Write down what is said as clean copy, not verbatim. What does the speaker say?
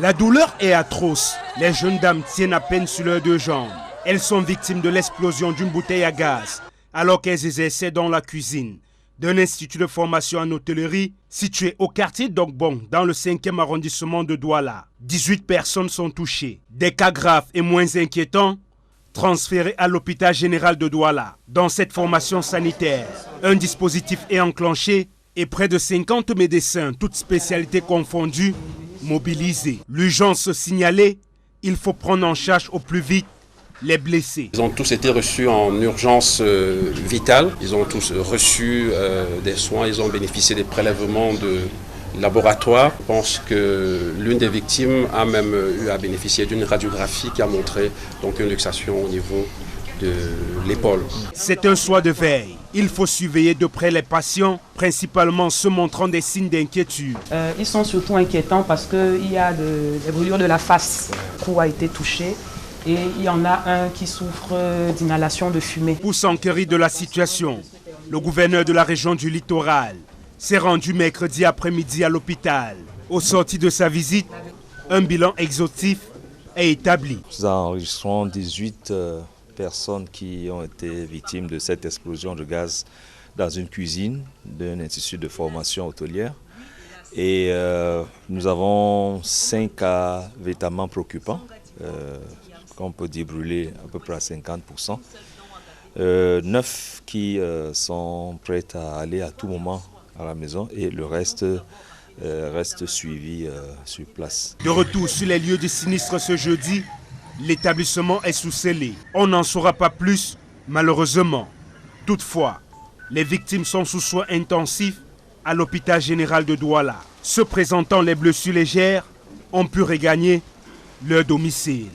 La douleur est atroce. Les jeunes dames tiennent à peine sur leurs deux jambes. Elles sont victimes de l'explosion d'une bouteille à gaz alors qu'elles exerçaient dans la cuisine d'un institut de formation en hôtellerie situé au quartier d'Ogbong dans le 5e arrondissement de Douala. 18 personnes sont touchées. Des cas graves et moins inquiétants transférés à l'hôpital général de Douala. Dans cette formation sanitaire, un dispositif est enclenché et près de 50 médecins, toutes spécialités confondues, mobilisés. L'urgence signalée, il faut prendre en charge au plus vite les blessés. Ils ont tous été reçus en urgence vitale. Ils ont tous reçu des soins. Ils ont bénéficié des prélèvements de laboratoire. Je pense que l'une des victimes a même eu à bénéficier d'une radiographie qui a montré donc une luxation au niveau de l'épaule. C'est un soir de veille. Il faut surveiller de près les patients, principalement ceux montrant des signes d'inquiétude. Ils sont surtout inquiétants parce qu'il y a des brûlures de la face. Le cou a été touché et il y en a un qui souffre d'inhalation de fumée. Pour s'enquérir de la situation, le gouverneur de la région du Littoral s'est rendu mercredi après-midi à l'hôpital. Au sorti de sa visite, un bilan exhaustif est établi. Nous enregistrons 18 personnes qui ont été victimes de cette explosion de gaz dans une cuisine d'un institut de formation hôtelière. Et nous avons 5 cas véritablement préoccupants, qu'on peut dire brûlés à peu près à 50%. 9 qui sont prêts à aller à tout moment à la maison et le reste reste suivi sur place. De retour sur les lieux du sinistre ce jeudi, l'établissement est sous scellé. On n'en saura pas plus, malheureusement. Toutefois, les victimes sont sous soins intensifs à l'hôpital général de Douala. Ceux présentant les blessures légères ont pu regagner leur domicile.